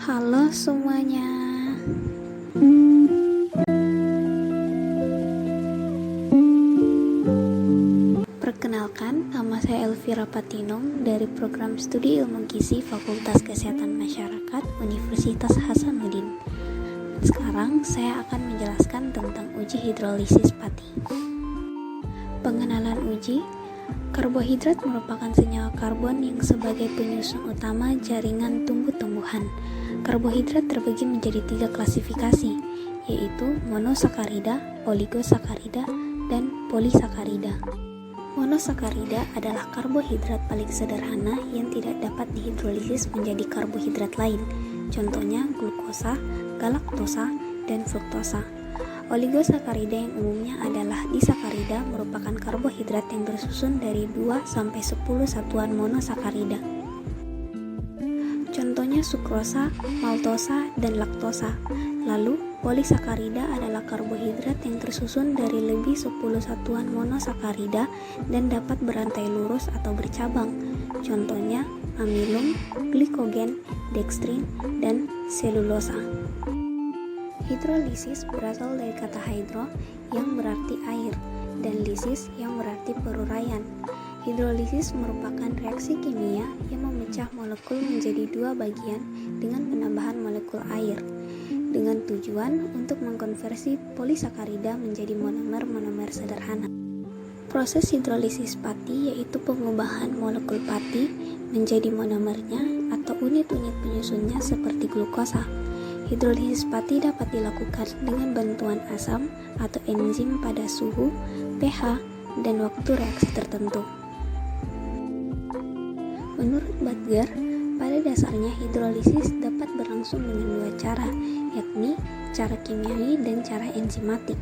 Halo semuanya. Perkenalkan, nama saya Elvira Patinong dari Program Studi Ilmu Gizi Fakultas Kesehatan Masyarakat Universitas Hasanuddin. Sekarang saya akan menjelaskan tentang uji hidrolisis pati. Pengenalan uji. Karbohidrat merupakan senyawa karbon yang sebagai penyusun utama jaringan tumbuh-tumbuhan. Karbohidrat terbagi menjadi 3 klasifikasi, yaitu monosakarida, oligosakarida, dan polisakarida. Monosakarida adalah karbohidrat paling sederhana yang tidak dapat dihidrolisis menjadi karbohidrat lain, contohnya glukosa, galaktosa, dan fruktosa. Oligosakarida yang umumnya adalah disakarida merupakan karbohidrat yang tersusun dari 2-10 satuan monosakarida. Contohnya sukrosa, maltosa, dan laktosa. Lalu, polisakarida adalah karbohidrat yang tersusun dari lebih 10 satuan monosakarida dan dapat berantai lurus atau bercabang. Contohnya amilum, glikogen, dekstrin, dan selulosa. Hidrolisis berasal dari kata hydro yang berarti air dan lisis yang berarti peruraian. Hidrolisis merupakan reaksi kimia yang memecah molekul menjadi 2 bagian dengan penambahan molekul air dengan tujuan untuk mengkonversi polisakarida menjadi monomer-monomer sederhana. Proses hidrolisis pati yaitu pengubahan molekul pati menjadi monomernya atau unit-unit penyusunnya seperti glukosa. Hidrolisis pati dapat dilakukan dengan bantuan asam atau enzim pada suhu, pH, dan waktu reaksi tertentu. Menurut Butger, pada dasarnya hidrolisis dapat berlangsung dengan 2 cara, yakni cara kimiawi dan cara enzimatik.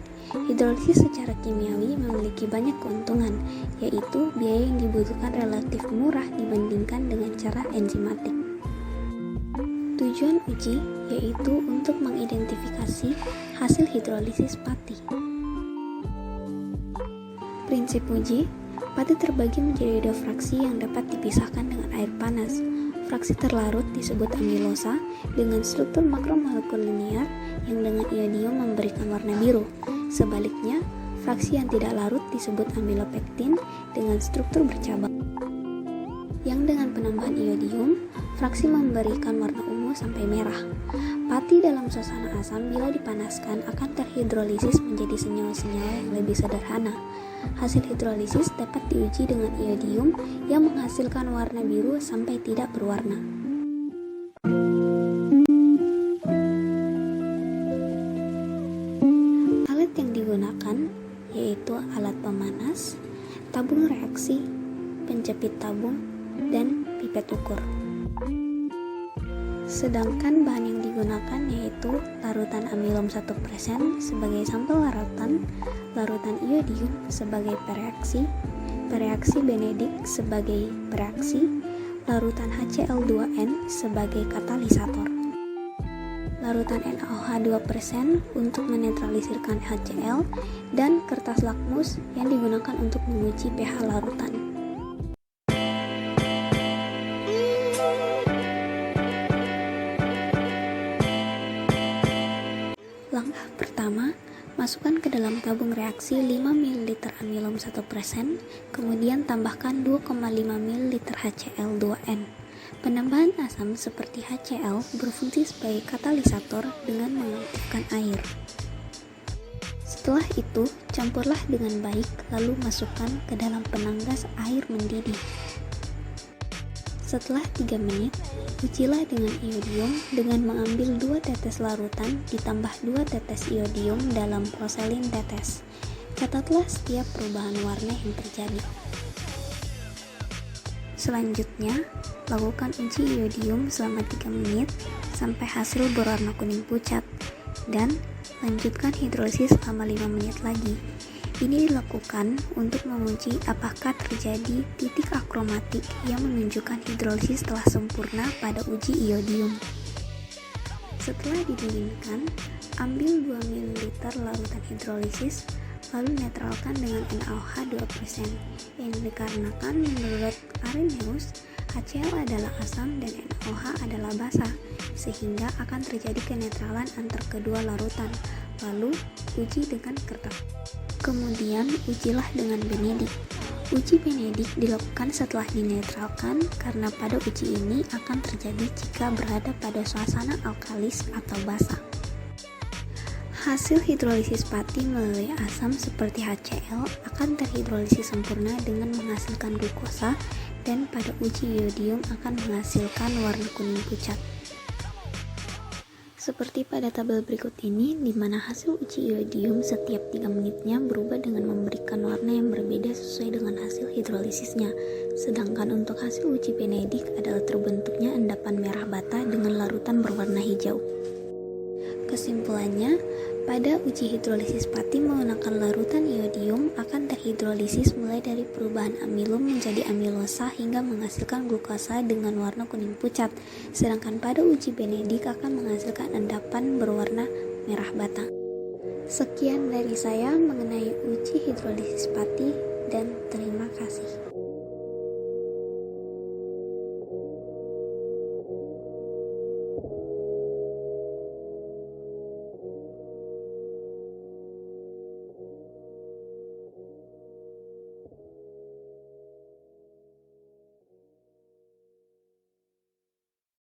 Hidrolisis secara kimiawi memiliki banyak keuntungan, yaitu biaya yang dibutuhkan relatif murah dibandingkan dengan cara enzimatik. Tujuan uji yaitu untuk mengidentifikasi hasil hidrolisis pati. Prinsip uji, pati terbagi menjadi 2 fraksi yang dapat dipisahkan dengan air panas. Fraksi terlarut disebut amilosa dengan struktur makromolekul linear yang dengan iodium memberikan warna biru. Sebaliknya, fraksi yang tidak larut disebut amilopektin dengan struktur bercabang yang dengan penambahan iodium, fraksi memberikan warna ungu sampai merah. Pati dalam suasana asam bila dipanaskan akan terhidrolisis menjadi senyawa-senyawa yang lebih sederhana. Hasil hidrolisis dapat diuji dengan iodium yang menghasilkan warna biru sampai tidak berwarna. Alat yang digunakan yaitu alat pemanas, tabung reaksi, penjepit tabung, dan pipet ukur. Sedangkan bahan yang digunakan yaitu larutan amilum 1% sebagai sampel larutan, larutan iodium sebagai pereaksi, pereaksi Benedict sebagai pereaksi, larutan HCl2N sebagai katalisator, larutan NaOH 2% untuk menetralisirkan HCl, dan kertas lakmus yang digunakan untuk menguji pH larutan. Langkah pertama, masukkan ke dalam tabung reaksi 5 ml amilum 1%, kemudian tambahkan 2,5 ml HCl2N. Penambahan asam seperti HCl berfungsi sebagai katalisator dengan mengaktifkan air. Setelah itu, campurlah dengan baik lalu masukkan ke dalam penanggas air mendidih. Setelah 3 menit, ujilah dengan iodium dengan mengambil 2 tetes larutan ditambah 2 tetes iodium dalam proselin tetes. Catatlah setiap perubahan warna yang terjadi. Selanjutnya, lakukan uji iodium selama 3 menit sampai hasil berwarna kuning pucat dan lanjutkan hidrolisis selama 5 menit lagi. Ini dilakukan untuk menguji apakah terjadi titik akromatik yang menunjukkan hidrolisis telah sempurna pada uji iodium. Setelah didinginkan, ambil 2 ml larutan hidrolisis, lalu netralkan dengan NaOH 2%, yang dikarenakan menurut Arrhenius, HCl adalah asam dan NaOH adalah basa, sehingga akan terjadi kenetralan antar kedua larutan. Lalu, uji dengan kertas. Kemudian, ujilah dengan benedik. Uji benedik dilakukan setelah dinetralkan karena pada uji ini akan terjadi jika berada pada suasana alkalis atau basa. Hasil hidrolisis pati melalui asam seperti HCl akan terhidrolisis sempurna dengan menghasilkan glukosa dan pada uji iodium akan menghasilkan warna kuning pucat. Seperti pada tabel berikut ini, di mana hasil uji iodium setiap 3 menitnya berubah dengan memberikan warna yang berbeda sesuai dengan hasil hidrolisisnya. Sedangkan untuk hasil uji benedik adalah terbentuknya endapan merah bata dengan larutan berwarna hijau. Kesimpulannya, pada uji hidrolisis pati menggunakan larutan iodium akan terhidrolisis mulai dari perubahan amilum menjadi amilosa hingga menghasilkan glukosa dengan warna kuning pucat, sedangkan pada uji benedik akan menghasilkan endapan berwarna merah bata. Sekian dari saya mengenai uji hidrolisis pati dan terima kasih.